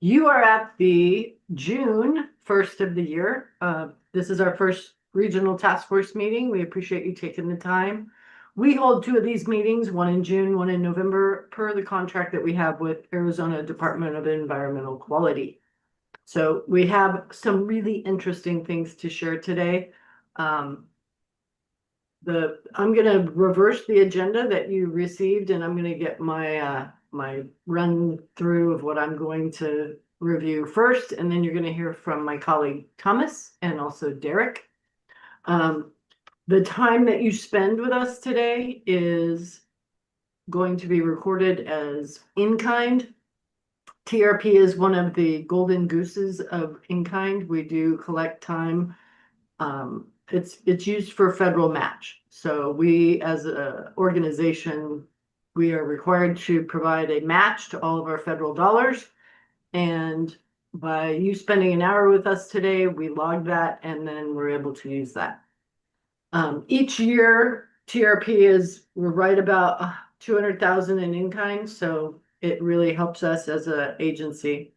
You are at the June 1st of the year. This is our first regional task force meeting. We appreciate you taking the time. We hold two of these meetings, one in June, one in November, per the contract that we have with Arizona Department of Environmental Quality. So we have some really interesting things to share today. I'm gonna reverse the agenda that you received, and I'm gonna get my my run through of what I'm going to review first, and then you're gonna hear from my colleague Thomas and also Derek. The time that you spend with us today is going to be recorded as in-kind. TRP is one of the golden gooses of in-kind. We do collect time. It's used for federal match. So we, as an organization, we are required to provide a match to all of our federal dollars. And by you spending an hour with us today, we log that and then we're able to use that. Each year, we're right about 200,000 in-kind. So it really helps us as an agency.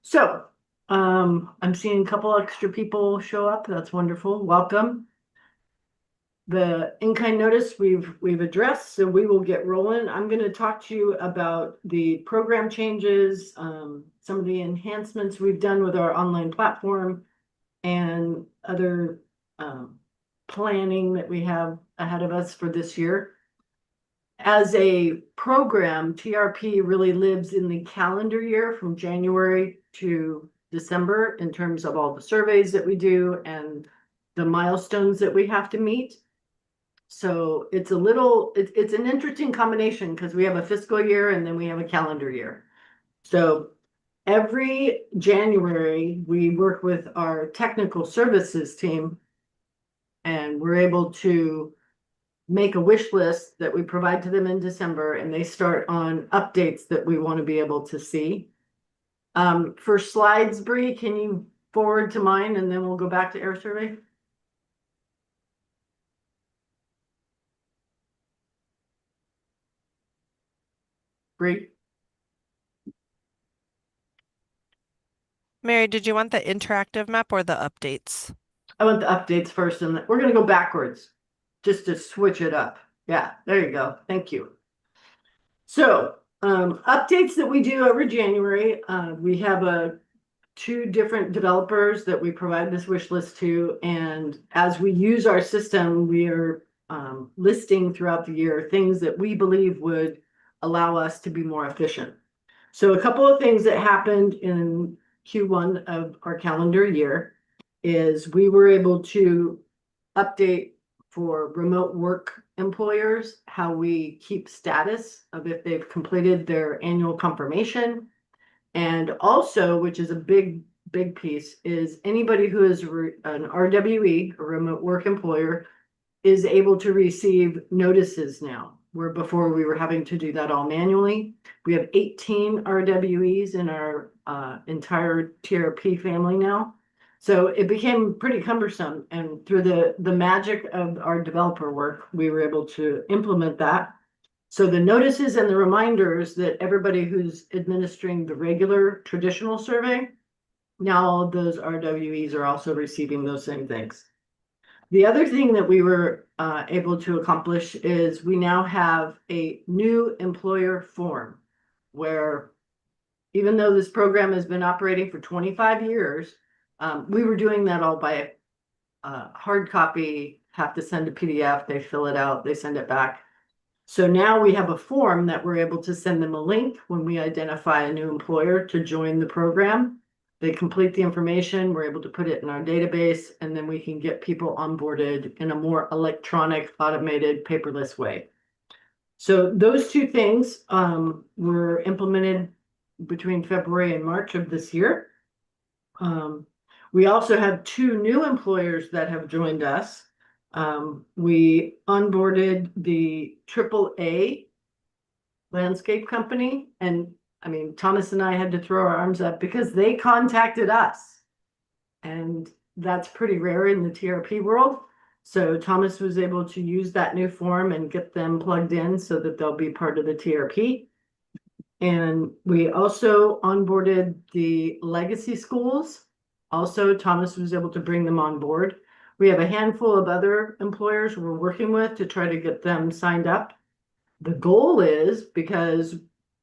So I'm seeing a couple extra people show up. That's wonderful. Welcome. The in-kind notice we've addressed, so we will get rolling. I'm going to talk to you about the program changes, some of the enhancements we've done with our online platform, and other planning that we have ahead of us for this year. As a program, TRP really lives in the calendar year from January to December in terms of all the surveys that we do and the milestones that we have to meet. So it's it's an interesting combination because we have a fiscal year and then we have a calendar year. So every January, we work with our technical services team and we're able to make a wish list that we provide to them in December, and they start on updates that we want to be able to see. For slides, Bree, can you forward to mine and then we'll go back to air survey? Bree? Mary, did you want the interactive map or the updates? I want the updates first, and we're going to go backwards just to switch it up. Yeah, there you go. Thank you. So updates that we do every January, we have two different developers that we provide this wish list to, and as we use our system, we are listing throughout the year things that we believe would allow us to be more efficient. So a couple of things that happened in Q1 of our calendar year is we were able to update for remote work employers how we keep status of if they've completed their annual confirmation. And also, which is a big piece, is anybody who is an RWE, a remote work employer, is able to receive notices now, where before we were having to do that all manually. We have 18 RWEs in our entire TRP family now. So it became pretty cumbersome, and through the magic of our developer work, we were able to implement that. So the notices and the reminders that everybody who's administering the regular traditional survey, now all of those RWEs are also receiving those same things. The other thing that we were able to accomplish is we now have a new employer form where, even though this program has been operating for 25 years, we were doing that all by hard copy, have to send a PDF, they fill it out, they send it back. So now we have a form that we're able to send them a link when we identify a new employer to join the program. They complete the information, we're able to put it in our database, and then we can get people onboarded in a more electronic, automated, paperless way. So those two things were implemented between February and March of this year. We also have two new employers that have joined us. We onboarded the AAA landscape company, and I mean, Thomas and I had to throw our arms up because they contacted us, and that's pretty rare in the TRP world. So Thomas was able to use that new form and get them plugged in so that they'll be part of the TRP. And we also onboarded the legacy schools. Also, Thomas was able to bring them on board. We have a handful of other employers we're working with to try to get them signed up. The goal is, because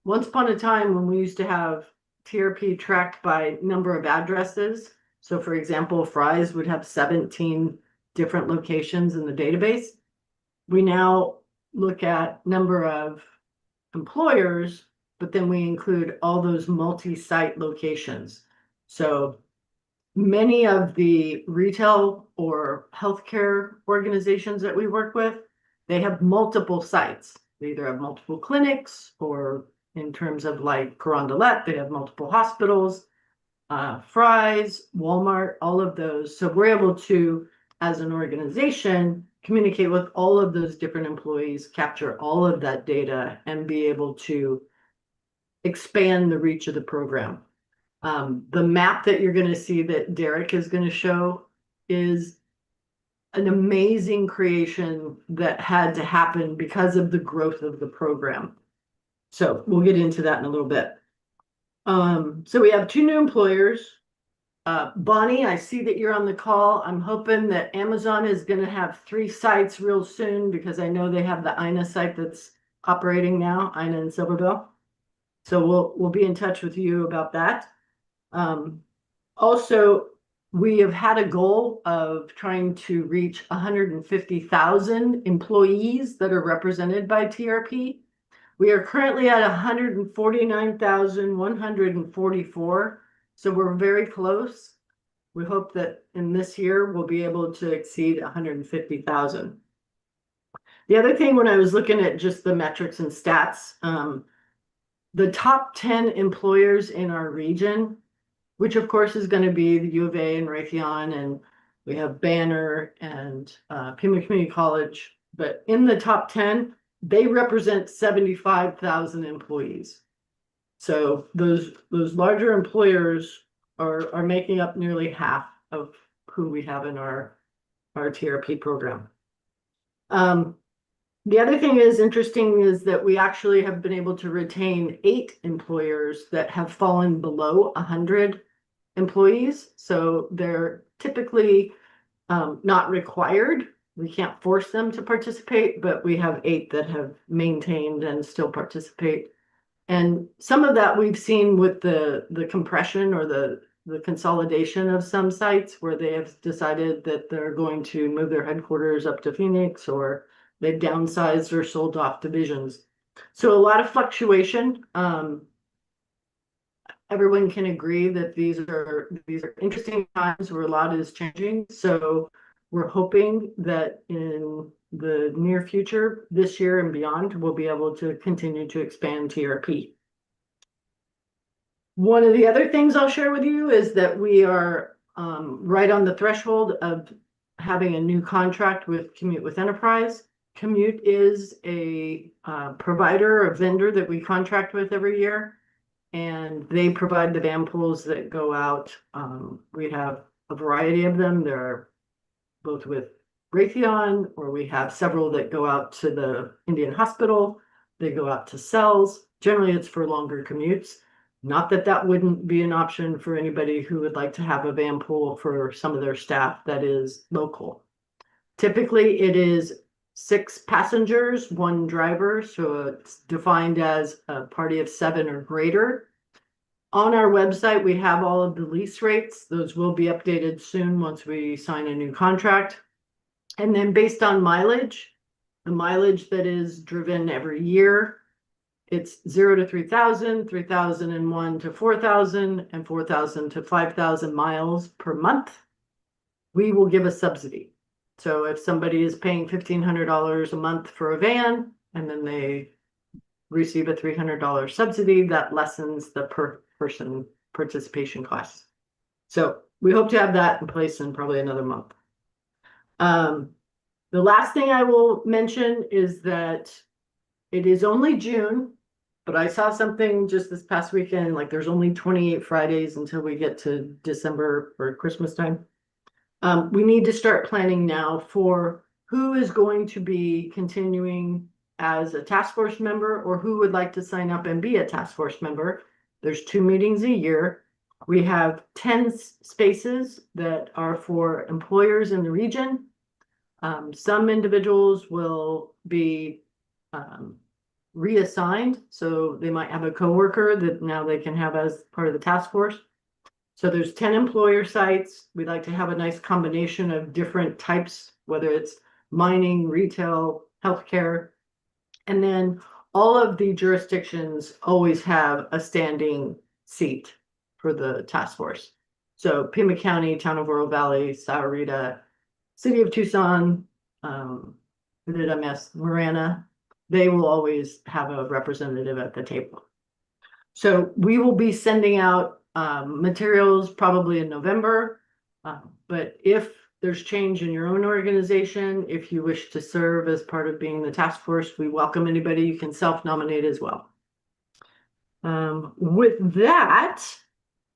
once upon a time when we used to have TRP tracked by number of addresses, so for example, Fry's would have 17 different locations in the database. We now look at number of employers, but then we include all those multi-site locations. So many of the retail or healthcare organizations that we work with, they have multiple sites. They either have multiple clinics, or in terms of like Carondelet, they have multiple hospitals, Fry's, Walmart, all of those. So we're able to, as an organization, communicate with all of those different employees, capture all of that data, and be able to expand the reach of the program. The map that you're going to see that Derek is going to show is an amazing creation that had to happen because of the growth of the program. So we'll get into that in a little bit. So we have two new employers. Bonnie, I see that you're on the call. I'm hoping that Amazon is going to have 3 sites real soon, because I know they have the Ina site that's operating now, Ina and Silverbill. So we'll be in touch with you about that. Also, we have had a goal of trying to reach 150,000 employees that are represented by TRP. We are currently at 149,144, so we're very close. We hope that in this year we'll be able to exceed 150,000. The other thing, when I was looking at just the metrics and stats, the top 10 employers in our region, which of course is going to be the U of A and Raytheon, and we have Banner and Pima Community College, but in the top 10, they represent 75,000 employees. So those larger employers are making up nearly half of who we have in our TRP program. The other thing is interesting is that we actually have been able to retain 8 employers that have fallen below 100 employees. So they're typically not required. We can't force them to participate, but we have 8 that have maintained and still participate. And some of that we've seen with the compression or the consolidation of some sites, where they have decided that they're going to move their headquarters up to Phoenix, or they've downsized or sold off divisions. So a lot of fluctuation. Everyone can agree that these are interesting times where a lot is changing. So we're hoping that in the near future, this year and beyond, we'll be able to continue to expand TRP. One of the other things I'll share with you is that we are right on the threshold of having a new contract with Commute with Enterprise. Commute is a provider or vendor that we contract with every year, and they provide the van pools that go out. We have a variety of them. They're both with Raytheon, or we have several that go out to the Indian Hospital. They go out to cells. Generally, it's for longer commutes. Not that that wouldn't be an option for anybody who would like to have a van pool for some of their staff that is local. Typically, it is 6 passengers, 1 driver, so it's defined as a party of 7 or greater. On our website, we have all of the lease rates. Those will be updated soon once we sign a new contract. And then based on mileage, the mileage that is driven every year, it's 0 to 3,000, 3,001 to 4,000, and 4,000 to 5,000 miles per month. We will give a subsidy. So if somebody is paying $1,500 a month for a van, and then they receive a $300 subsidy, that lessens the per person participation costs. So we hope to have that in place in probably another month. The last thing I will mention is that it is only June, but I saw something just this past weekend, like there's only 28 Fridays until we get to December or Christmas time. We need to start planning now for who is going to be continuing as a task force member or who would like to sign up and be a task force member. There's 2 meetings a year. We have 10 spaces that are for employers in the region. Some individuals will be reassigned, so they might have a coworker that now they can have as part of the task force. So there's 10 employer sites. We'd like to have a nice combination of different types, whether it's mining, retail, healthcare. And then all of the jurisdictions always have a standing seat for the task force. So Pima County, Town of Oro Valley, Sahuarita, City of Tucson, who did I miss? Marana, they will always have a representative at the table. So we will be sending out materials probably in November. But if there's change in your own organization, if you wish to serve as part of being the task force, we welcome anybody. You can self-nominate as well. With that,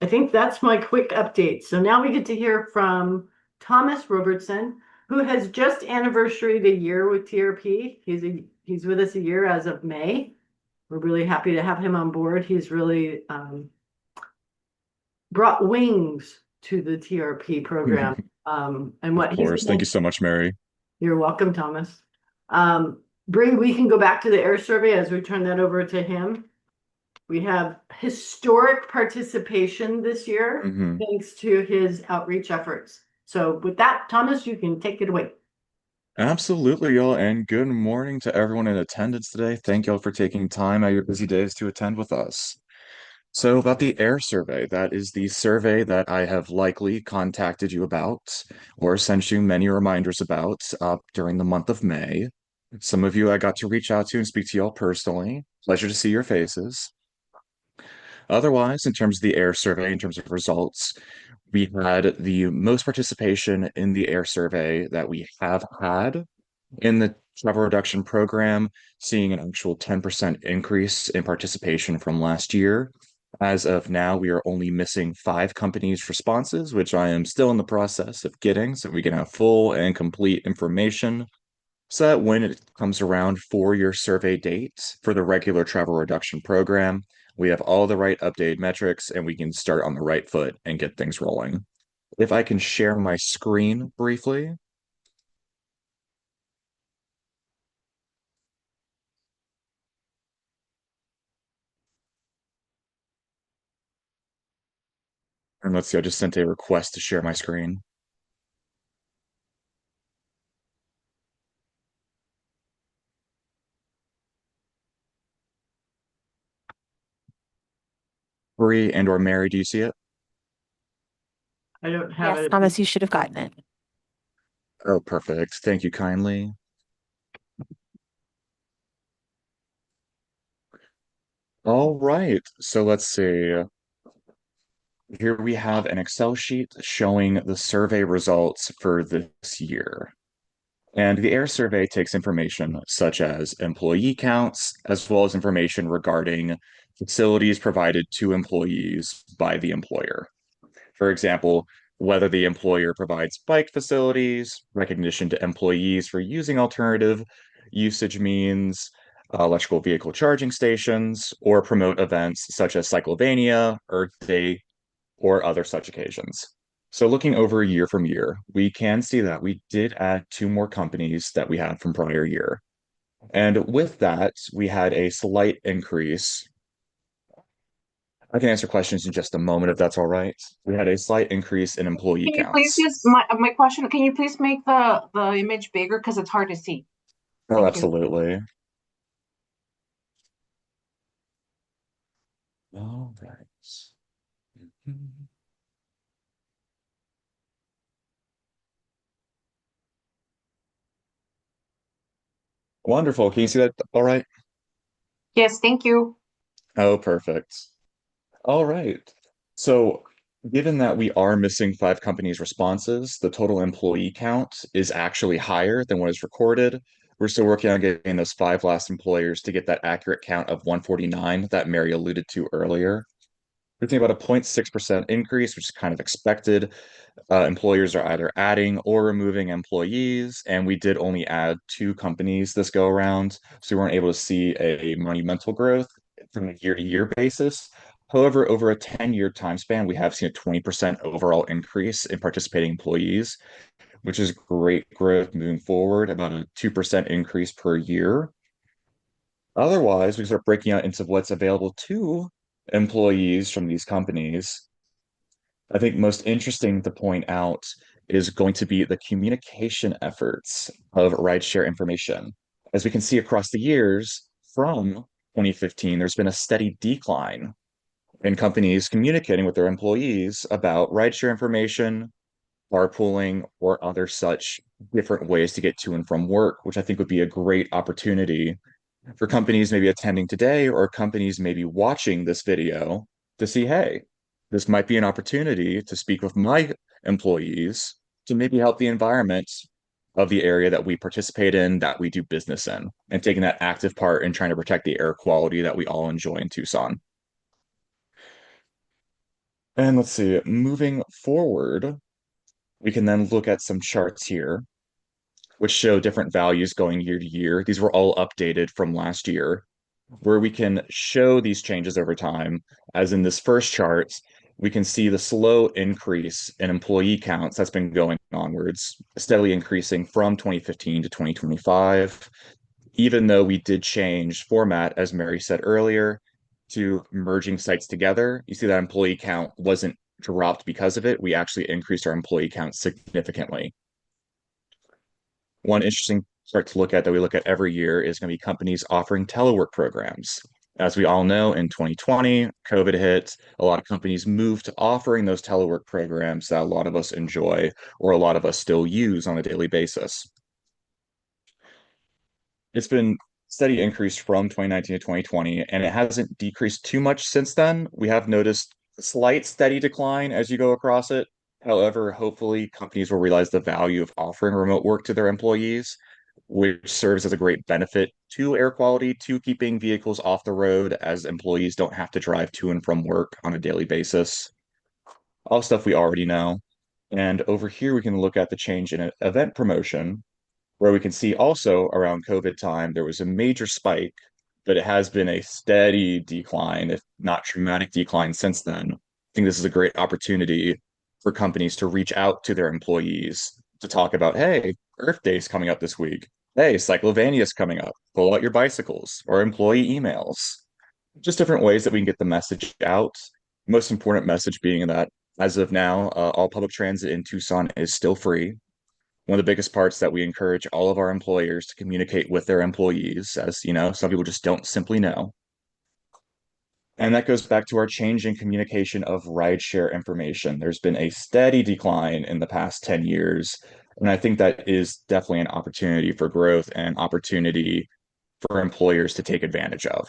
I think that's my quick update. So now we get to hear from Thomas Robertson, who has just anniversaried a year with TRP. He's with us a year as of May. We're really happy to have him on board. He's really brought wings to the TRP program. And what Of course. Thank you so much, Mary. You're welcome, Thomas. Bree, we can go back to the air survey as we turn that over to him. We have historic participation this year, thanks to his outreach efforts. So with that, Thomas, you can take it away. Absolutely, y'all, and good morning to everyone in attendance today. Thank y'all for taking time out of your busy days to attend with us. So about the air survey, that is the survey that I have likely contacted you about or sent you many reminders about during the month of May. Some of you I got to reach out to and speak to y'all personally. Pleasure to see your faces. Otherwise, in terms of the air survey, in terms of results, we had the most participation in the air survey that we have had in the travel reduction program, seeing an actual 10% increase in participation from last year. As of now, we are only missing 5 companies' responses, which I am still in the process of getting so we can have full and complete information. So that when it comes around for your survey date for the regular travel reduction program, we have all the right updated metrics and we can start on the right foot and get things rolling. If I can share my screen briefly. And let's see, I just sent a request to share my screen. Bree and or Mary, do you see it? I don't have Yes, it. Thomas, you should have gotten it. Oh, perfect. Thank you kindly. All right, so let's see. Here we have an Excel sheet showing the survey results for this year. And the AIR survey takes information such as employee counts, as well as information regarding facilities provided to employees by the employer. For example, whether the employer provides bike facilities, recognition to employees for using alternative usage means, electrical vehicle charging stations, or promote events such as Cyclovania, Earth Day, or other such occasions. So looking over year from year, we can see that we did add 2 more companies that we had from prior year. And with that, we had a slight increase. I can answer questions in just a moment if that's all right. We had a slight increase in employee Can you please counts. just my question? Can you please make the image bigger because it's hard to see? Oh, Thank you. absolutely. All right. Wonderful. Can you see that? All right. Yes, thank you. Oh, perfect. All right. So, given that we are missing 5 companies' responses, the total employee count is actually higher than what is recorded. We're still working on getting those 5 last employers to get that accurate count of 149 that Mary alluded to earlier. We're seeing about a 0.6% increase, which is kind of expected. Employers are either adding or removing employees, and we did only add 2 companies this go around, so we weren't able to see a monumental growth from a year-to-year basis. However, over a 10-year time span, we have seen a 20% overall increase in participating employees, which is great growth moving forward, about a 2% increase per year. Otherwise, we start breaking out into what's available to employees from these companies. I think most interesting to point out is going to be the communication efforts of rideshare information. As we can see across the years from 2015, there's been a steady decline in companies communicating with their employees about rideshare information, carpooling, or other such different ways to get to and from work, which I think would be a great opportunity for companies maybe attending today or companies maybe watching this video to see, hey, this might be an opportunity to speak with my employees to maybe help the environment of the area that we participate in, that we do business in, and taking that active part in trying to protect the air quality that we all enjoy in Tucson. And let's see, moving forward, we can then look at some charts here, which show different values going year to year. These were all updated from last year, where we can show these changes over time. As in this first chart, we can see the slow increase in employee counts that's been going onwards, steadily increasing from 2015 to 2025, even though we did change format, as Mary said earlier, to merging sites together. You see that employee count wasn't dropped because of it. We actually increased our employee count significantly. One interesting start to look at that we look at every year is going to be companies offering telework programs. As we all know, in 2020, COVID hit, a lot of companies moved to offering those telework programs that a lot of us enjoy or a lot of us still use on a daily basis. It's been steady increase from 2019 to 2020, and it hasn't decreased too much since then. We have noticed a slight steady decline as you go across it. However, hopefully companies will realize the value of offering remote work to their employees, which serves as a great benefit to air quality, to keeping vehicles off the road, as employees don't have to drive to and from work on a daily basis. All stuff we already know. And over here, we can look at the change in event promotion, where we can see also around COVID time, there was a major spike, but it has been a steady decline, if not dramatic decline since then. I think this is a great opportunity for companies to reach out to their employees to talk about, hey, Earth Day's coming up this week. Hey, Cyclovania's coming up. Pull out your bicycles, or employee emails. Just different ways that we can get the message out. Most important message being that as of now, all public transit in Tucson is still free. One of the biggest parts that we encourage all of our employers to communicate with their employees, as you know, some people just don't simply know. And that goes back to our change in communication of rideshare information. There's been a steady decline in the past 10 years. And I think that is definitely an opportunity for growth and opportunity for employers to take advantage of.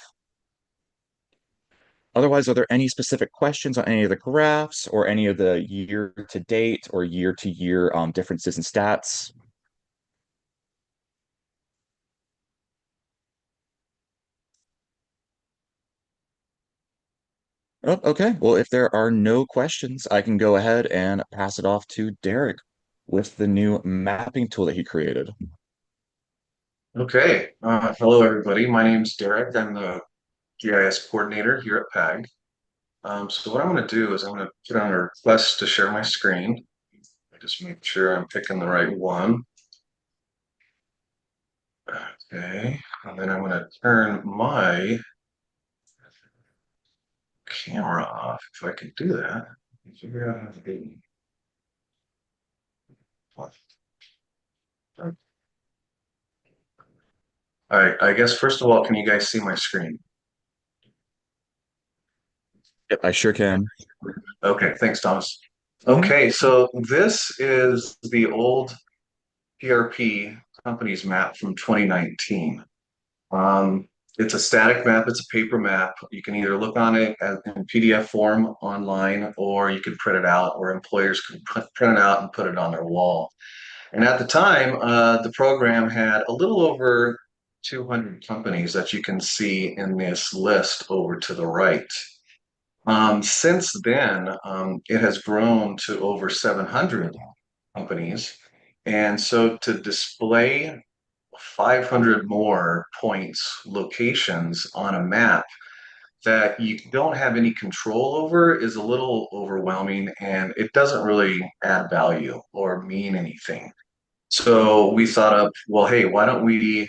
Otherwise, are there any specific questions on any of the graphs or any of the year to date or year to year differences in stats? Oh, okay. Well, if there are no questions, I can go ahead and pass it off to Derek with the new mapping tool that he created. Okay, hello everybody. My name's Derek. I'm the GIS coordinator here at PAG. So what I'm going to do is I'm going to put on a request to share my screen. I just make sure I'm picking the right one. Okay, and then I'm going to turn my camera off if I can do that. Figure out how to do it. All right, I guess first of all, can you guys see my screen? Yep, I sure can. Okay, thanks, Thomas. Okay, so this is the old PRP company's map from 2019. It's a static map, it's a paper map. You can either look on it in PDF form online, or you can print it out, or employers can print it out and put it on their wall. And at the time, the program had a little over 200 companies that you can see in this list over to the right. Since then, it has grown to over 700 companies. And so to display 500 more points, locations on a map that you don't have any control over is a little overwhelming and it doesn't really add value or mean anything. So we thought up, well, hey, why don't we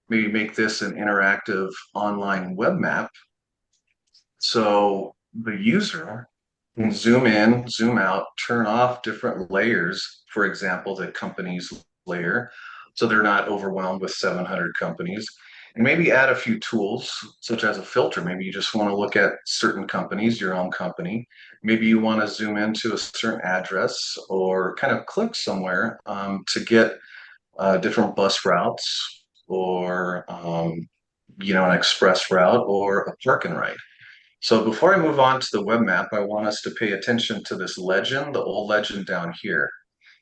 maybe make this an interactive online web map so the user can zoom in, zoom out, turn off different layers, for example, the company's layer, so they're not overwhelmed with 700 companies. And maybe add a few tools, such as a filter. Maybe you just want to look at certain companies, your own company. Maybe you want to zoom into a certain address or kind of click somewhere to get different bus routes or an express route or a park and ride. So before I move on to the web map, I want us to pay attention to this legend, the old legend down here.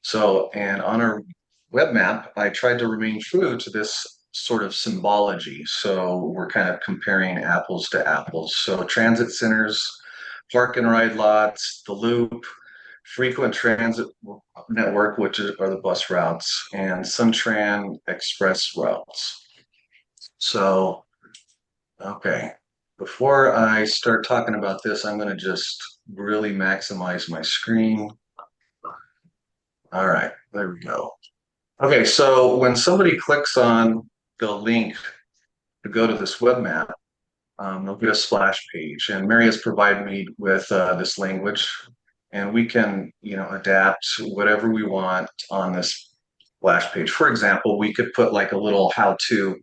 So, and on our web map, I tried to remain true to this sort of symbology. So we're kind of comparing apples to apples. So transit centers, park and ride lots, the loop, frequent transit network, which are the bus routes, and Suntran express routes. So, okay. Before I start talking about this, I'm going to just really maximize my screen. All right, there we go. Okay, so when somebody clicks on the link to go to this web map, they'll get a splash page. And Mary has provided me with this language, and we can, adapt whatever we want on this splash page. For example, we could put like a little how-to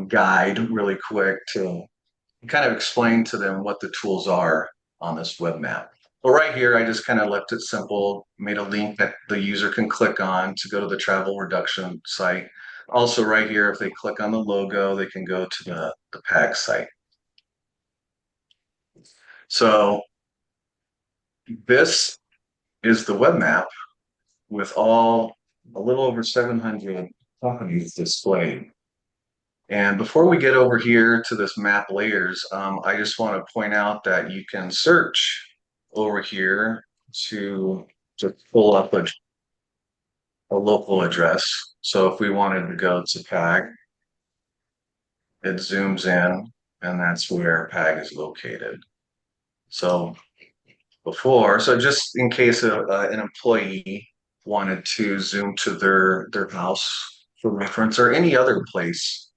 guide really quick to kind of explain to them what the tools are on this web map. But right here, I just kind of left it simple, made a link that the user can click on to go to the travel reduction site. Also right here, if they click on the logo, they can go to the PAG site. So this is the web map with a little over 700 companies displayed. And before we get over here to this map layers, I just want to point out that you can search over here to pull up a local address. So if we wanted to go to PAG, it zooms in and that's where PAG is located. So just in case an employee wanted to zoom to their house for reference or any other place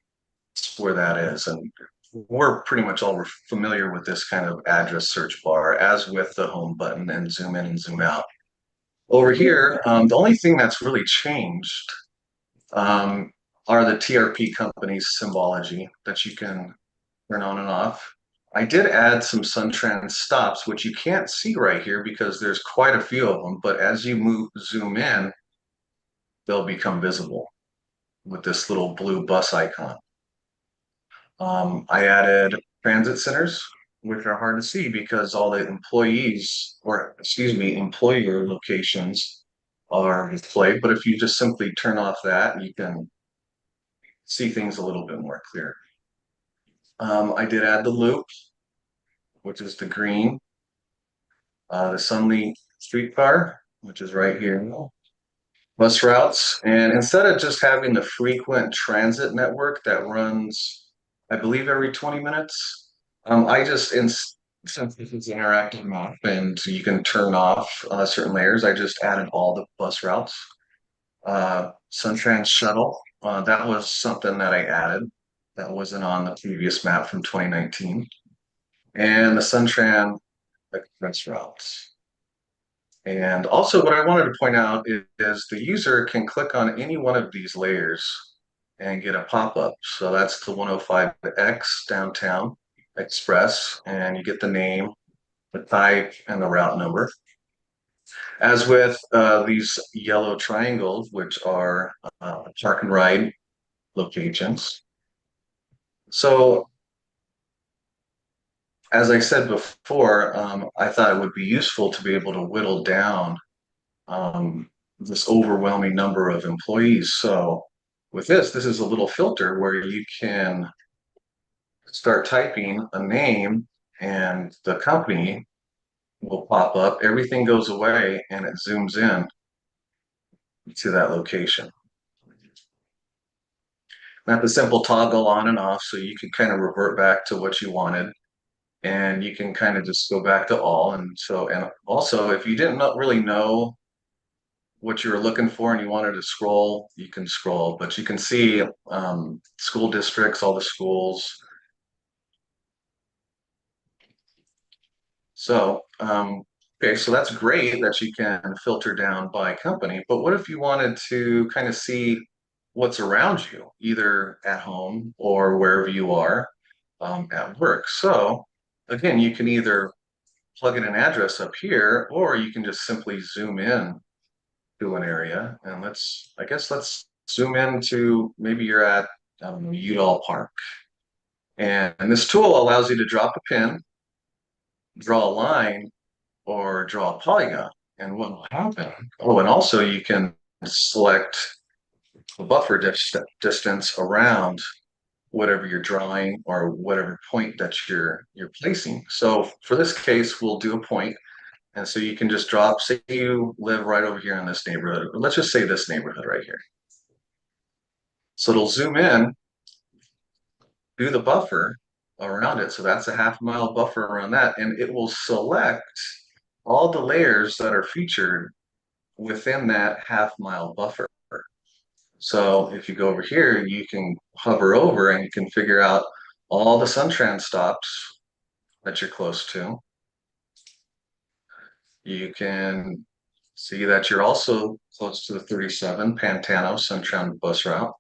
where that is. And we're pretty much all familiar with this kind of address search bar, as with the home button and zoom in and zoom out. Over here, the only thing that's really changed are the TRP company's symbology that you can turn on and off. I did add some Suntran stops, which you can't see right here because there's quite a few of them, but as you zoom in, they'll become visible with this little blue bus icon. I added transit centers, which are hard to see because all the employer locations are displayed. But if you just simply turn off that, you can see things a little bit more clear. I did add the loop, which is the green, the Sunli streetcar, which is right here, bus routes. And instead of just having the frequent transit network that runs, I believe, every 20 minutes, since this is an interactive map and you can turn off certain layers, I just added all the bus routes. Suntran shuttle, that was something that I added that wasn't on the previous map from 2019. And the Suntran express routes. And also what I wanted to point out is the user can click on any one of these layers and get a pop-up. So that's the 105X downtown express, and you get the name, the type, and the route number. As with these yellow triangles, which are park and ride locations. So as I said before, I thought it would be useful to be able to whittle down this overwhelming number of employees. So with this is a little filter where you can start typing a name and the company will pop up, everything goes away, and it zooms in to that location. That's a simple toggle on and off, so you can kind of revert back to what you wanted, and you can kind of just go back to all. And so, and also, if you didn't really know what you were looking for and you wanted to scroll, you can scroll, but you can see school districts, all the schools. So, okay, so that's great that you can filter down by company, but what if you wanted to kind of see what's around you, either at home or wherever you are at work? So, again, you can either plug in an address up here, or you can just simply zoom in to an area. And I guess let's zoom into, maybe you're at Udall Park. And this tool allows you to drop a pin, draw a line, or draw a polygon. And what will happen? Oh, and also you can select a buffer distance around whatever you're drawing or whatever point that you're placing. So for this case, we'll do a point. And so you can just drop, say you live right over here in this neighborhood. Let's just say this neighborhood right here. So it'll zoom in, do the buffer around it. So that's a half-mile buffer around that. And it will select all the layers that are featured within that half-mile buffer. So if you go over here, you can hover over and you can figure out all the Suntrans stops that you're close to. You can see that you're also close to the 37 Pantano Suntrans bus route.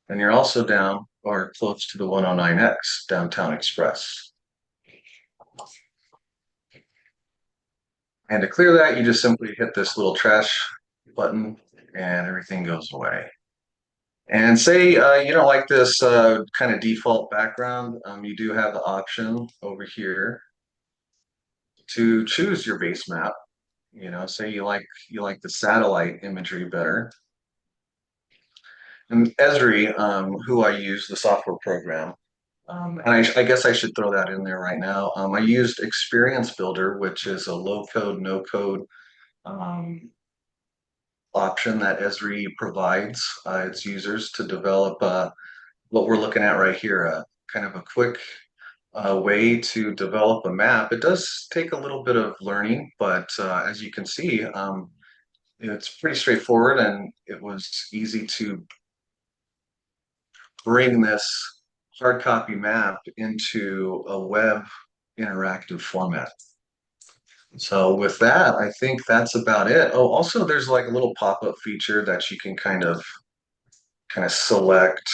And you're also down or close to the 109X Downtown Express. And to clear that, you just simply hit this little trash button and everything goes away. And say you don't like this kind of default background, you do have the option over here to choose your base map. You know, say you like the satellite imagery better. And Esri, who I use, the software program, and I guess I should throw that in there right now. I used Experience Builder, which is a low-code, no-code option that Esri provides its users to develop what we're looking at right here, kind of a quick way to develop a map. It does take a little bit of learning, but as you can see, it's pretty straightforward, and it was easy to bring this hard copy map into a web interactive format. So with that, I think that's about it. Oh, also there's like a little pop-up feature that you can kind of select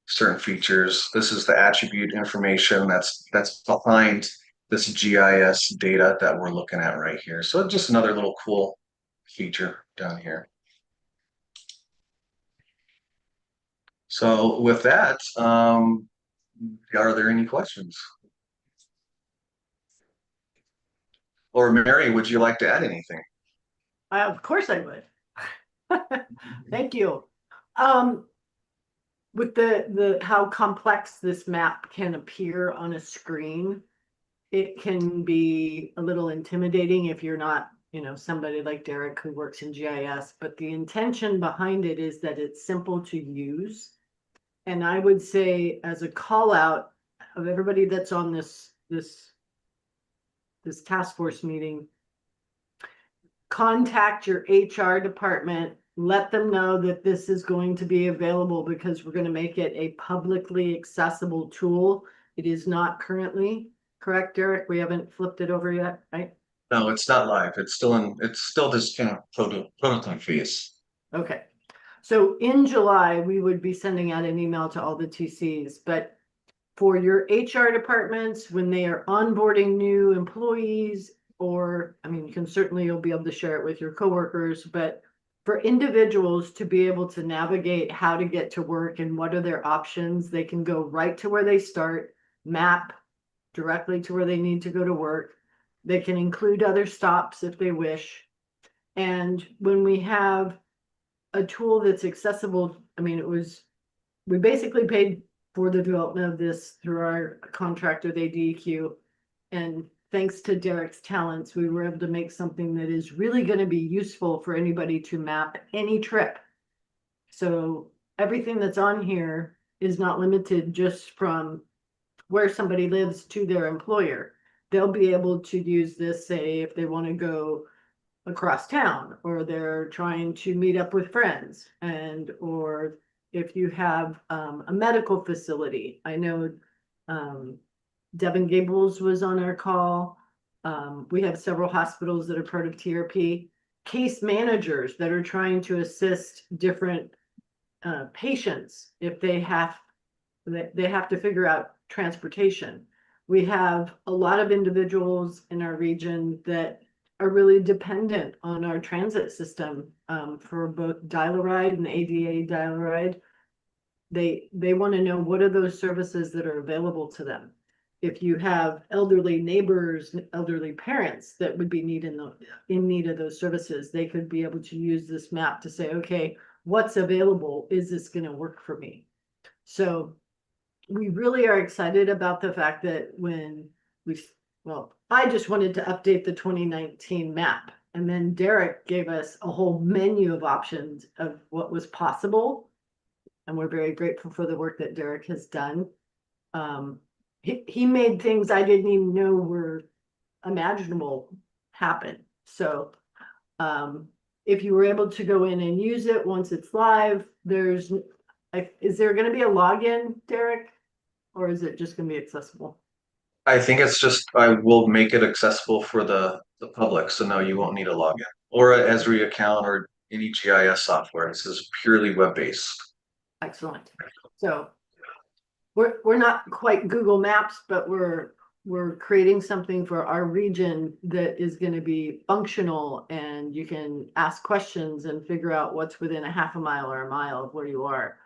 certain features. This is the attribute information that's behind this GIS data that we're looking at right here. So just another little cool feature down here. So with that, are there any questions? Or Mary, would you like to add anything? Of course I would. Thank you. With the how complex this map can appear on a screen, it can be a little intimidating if you're not, somebody like Derek who works in GIS, but the intention behind it is that it's simple to use. And I would say, as a call out of everybody that's on this task force meeting, contact your HR department, let them know that this is going to be available, because we're going to make it a publicly accessible tool. It is not currently, correct, Derek? We haven't flipped it over yet, right? No, it's not live. It's still this kind of prototype phase. Okay. So in July, we would be sending out an email to all the TCs, but for your HR departments, when they are onboarding new employees, or, you'll be able to share it with your coworkers, but for individuals to be able to navigate how to get to work and what are their options, they can go right to where they start, map directly to where they need to go to work. They can include other stops if they wish. And when we have a tool that's accessible, we basically paid for the development of this through our contractor, the DEQ. And thanks to Derek's talents, we were able to make something that is really going to be useful for anybody to map any trip. So everything that's on here is not limited just from where somebody lives to their employer. They'll be able to use this, say, if they want to go across town, or they're trying to meet up with friends, and or if you have a medical facility. I know Devin Gables was on our call. We have several hospitals that are part of TRP, case managers that are trying to assist different patients if they have to figure out transportation. We have a lot of individuals in our region that are really dependent on our transit system for both Dial-A-Ride and ADA Dial-A-Ride. They want to know what are those services that are available to them. If you have elderly neighbors, elderly parents that would be in need of those services, they could be able to use this map to say, okay, what's available? Is this going to work for me? So we really are excited about the fact that I just wanted to update the 2019 map. And then Derek gave us a whole menu of options of what was possible. And we're very grateful for the work that Derek has done. He made things I didn't even know were imaginable happen. So if you were able to go in and use it once it's live, is there going to be a login, Derek? Or is it just going to be accessible? I think it's just, I will make it accessible for the public, so no, you won't need a login or a Esri account or any GIS software. This is purely web-based. Excellent. So we're not quite Google Maps, but we're creating something for our region that is going to be functional, and you can ask questions and figure out what's within a half a mile or a mile of where you are.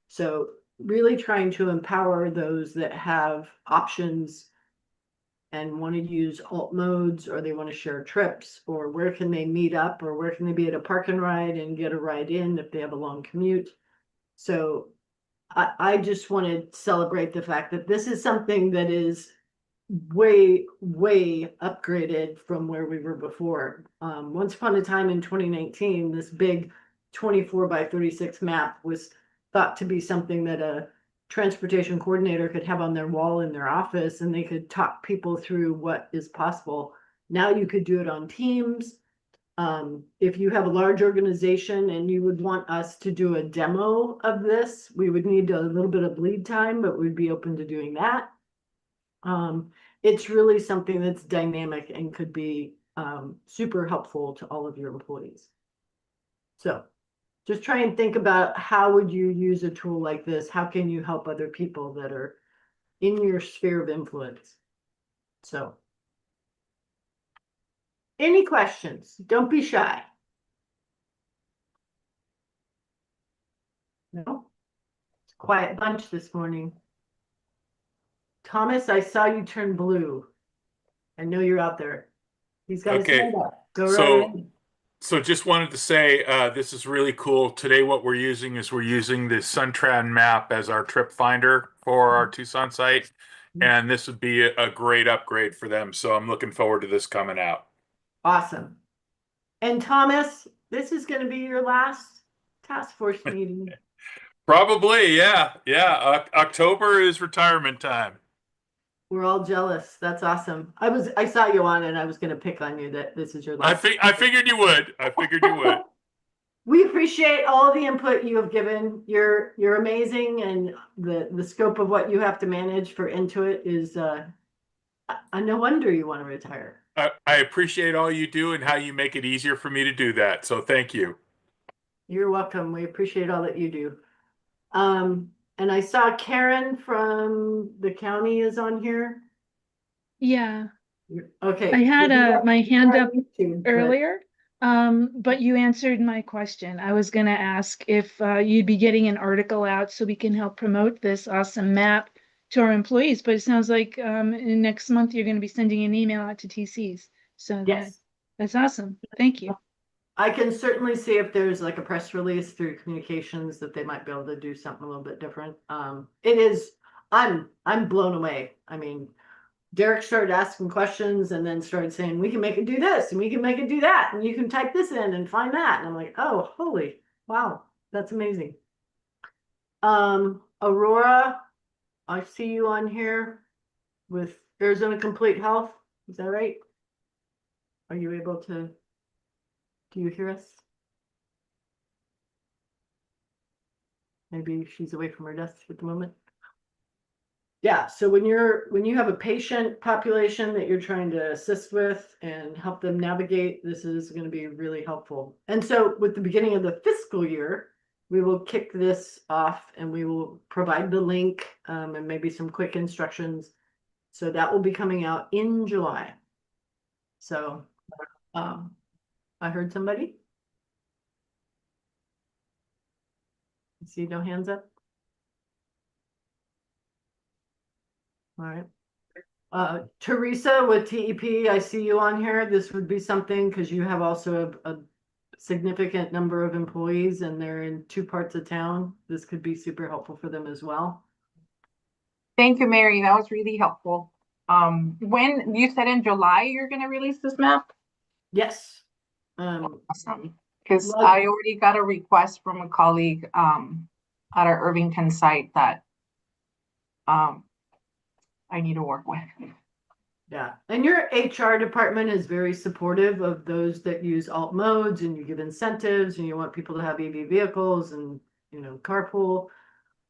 So really trying to empower those that have options and want to use alt modes, or they want to share trips, or where can they meet up, or where can they be at a park and ride and get a ride in if they have a long commute. So I just want to celebrate the fact that this is something that is way, way upgraded from where we were before. Once upon a time in 2019, this big 24x36 map was thought to be something that a transportation coordinator could have on their wall in their office, and they could talk people through what is possible. Now you could do it on Teams. If you have a large organization and you would want us to do a demo of this, we would need a little bit of lead time, but we'd be open to doing that. It's really something that's dynamic and could be super helpful to all of your employees. So just try and think about, how would you use a tool like this? How can you help other people that are in your sphere of influence? So any questions? Don't be shy. No? It's a quiet bunch this morning. Thomas, I saw you turn blue. I know you're out there. He's got his Okay. hand up. Go right So, ahead. so just wanted to say, this is really cool. Today, what we're using is the Suntran map as our trip finder for our Tucson site. And this would be a great upgrade for them. So I'm looking forward to this coming out. Awesome. And Thomas, this is going to be your last task force meeting. Probably, yeah. Yeah. October is retirement time. We're all jealous. That's awesome. I saw you on and I was going to pick on you that this is your I last. figured you would. I figured you would. We appreciate all the input you have given. You're amazing, and the scope of what you have to manage for Intuit is no wonder you want to retire. I appreciate all you do and how you make it easier for me to do that. So thank you. You're welcome. We appreciate all that you do. And I saw Karen from the county is on here. Yeah, Okay. I had my hand up YouTube, but- earlier, but you answered my question. I was going to ask if you'd be getting an article out so we can help promote this awesome map to our employees. But it sounds like next month you're going to be sending an email out to TCs. So Yes. that's awesome. Thank you. I can certainly see if there's like a press release through communications that they might be able to do something a little bit different. It is I'm blown away. I mean, Derek started asking questions and then started saying, we can make it do this and we can make it do that. And you can type this in and find that. And I'm like, oh, holy, wow, that's amazing. Aurora, I see you on here with Arizona Complete Health. Is that right? Are you able to, do you hear us? Maybe she's away from her desk at the moment. Yeah, so when you have a patient population that you're trying to assist with and help them navigate, this is going to be really helpful. And so with the beginning of the fiscal year, we will kick this off and we will provide the link and maybe some quick instructions. So that will be coming out in July. So I heard somebody. I see no hands up. All right. Teresa with TEP, I see you on here. This would be something because you have also a significant number of employees and they're in 2 parts of town. This could be super helpful for them as well. Thank you, Mary. That was really helpful. When you said in July, you're gonna release this map? Yes. Awesome. Because Well- I already got a request from a colleague, at our Irvington site that, I need to work with. Yeah, and your HR department is very supportive of those that use alt modes and you give incentives and you want people to have EV vehicles and, carpool.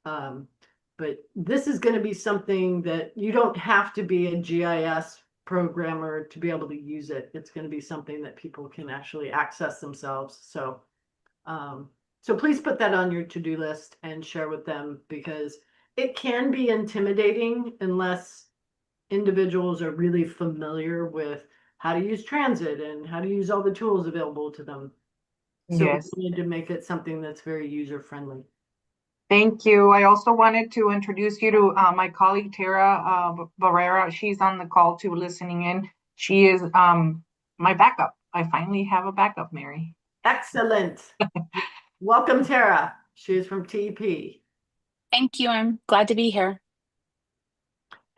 But this is going to be something that you don't have to be a GIS programmer to be able to use it. It's going to be something that people can actually access themselves. So, so please put that on your to-do list and share with them because it can be intimidating unless individuals are really familiar with how to use transit and how to use all the tools available to them. So Yes. we need to make it something that's very user-friendly. Thank you. I also wanted to introduce you to my colleague Tara Barrera. She's on the call too, listening in. She is my backup. I finally have a backup, Mary. Excellent. Welcome, Tara. She is from TEP. Thank you. I'm glad to be here.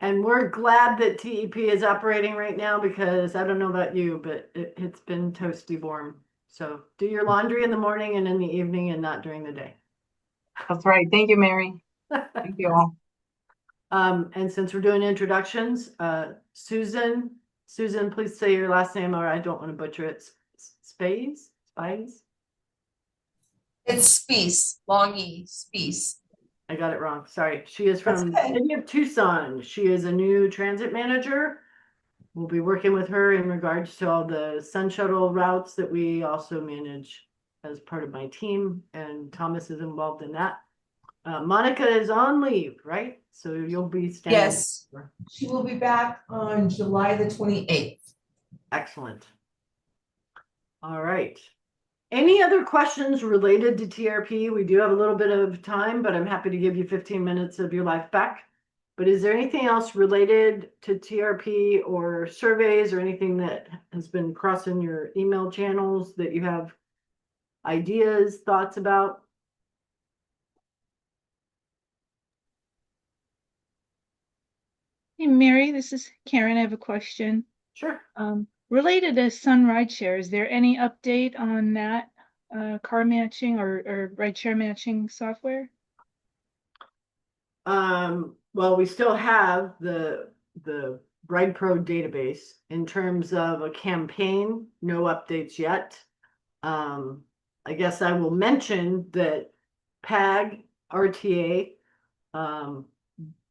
And we're glad that TEP is operating right now because I don't know about you, but it's been toasty warm. So do your laundry in the morning and in the evening and not during the day. That's right. Thank you, Mary. Thank you all. And since we're doing introductions, Susan, please say your last name or I don't want to butcher it. Spies? It's Spies, long E, Spies. I got it wrong. Sorry. She is from That's okay. the city of Tucson. She is a new transit manager. We'll be working with her in regards to all the Sun Shuttle routes that we also manage as part of my team, and Thomas is involved in that. Monica is on leave, right? So you'll be standing. Yes, she will be back on July the 28th. Excellent. All right. Any other questions related to TRP? We do have a little bit of time, but I'm happy to give you 15 minutes of your life back. But is there anything else related to TRP or surveys or anything that has been crossing your email channels that you have ideas, thoughts about? Hey, Mary, this is Karen. I have a question. Sure. Related to Sun Rideshare, is there any update on that car matching or rideshare matching software? Well, we still have the Ride Pro database. In terms of a campaign, no updates yet. I guess I will mention that PAG RTA,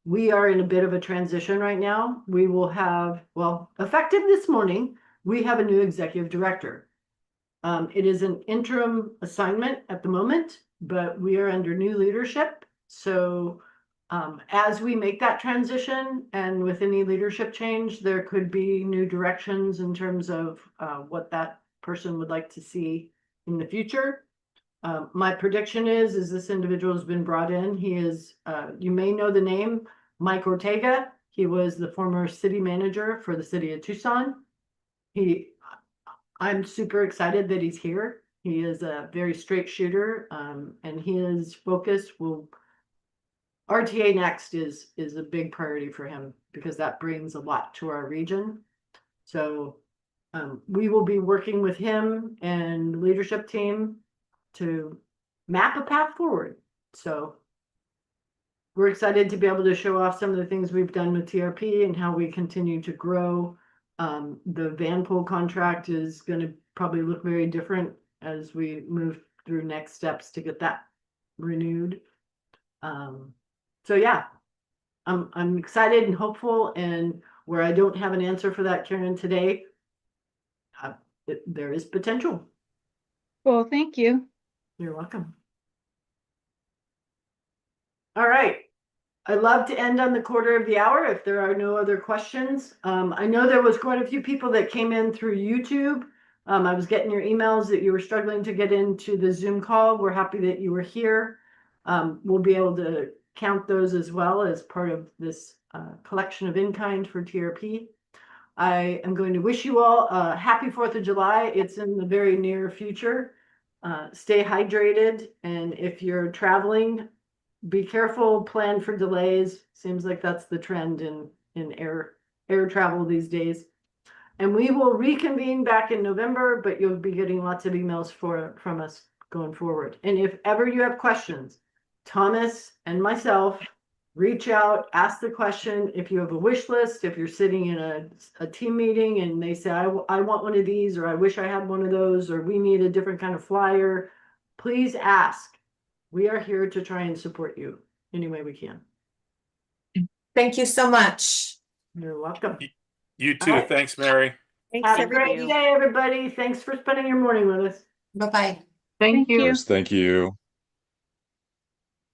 we are in a bit of a transition right now. We will have, well, effective this morning, we have a new executive director. It is an interim assignment at the moment, but we are under new leadership. So as we make that transition and with any leadership change, there could be new directions in terms of what that person would like to see in the future. My prediction is this individual has been brought in. He is, you may know the name, Mike Ortega. He was the former city manager for the city of Tucson. I'm super excited that he's here. He is a very straight shooter, and his focus will RTA Next is a big priority for him because that brings a lot to our region. So we will be working with him and leadership team to map a path forward. So we're excited to be able to show off some of the things we've done with TRP and how we continue to grow. The Vanpol contract is going to probably look very different as we move through next steps to get that renewed. So yeah, I'm excited and hopeful, and where I don't have an answer for that, Karen, today, there is potential. Well, thank you. You're welcome. All right. I'd love to end on the quarter of the hour if there are no other questions. I know there was quite a few people that came in through YouTube. I was getting your emails that you were struggling to get into the Zoom call. We're happy that you were here. We'll be able to count those as well as part of this collection of in-kind for TRP. I am going to wish you all a happy 4th of July. It's in the very near future. Stay hydrated, and if you're traveling, be careful, plan for delays. Seems like that's the trend in air travel these days. And we will reconvene back in November, but you'll be getting lots of emails from us going forward. And if ever you have questions, Thomas and myself, reach out, ask the question. If you have a wish list, if you're sitting in a team meeting and they say, I want one of these, or I wish I had one of those, or we need a different kind of flyer, please ask. We are here to try and support you any way we can. Thank you so much. You're welcome. You too. All right. Thanks, Mary. Thanks, Have a everybody. great day, everybody. Thanks for spending your morning with us. Bye-bye. Thank you. Thank you.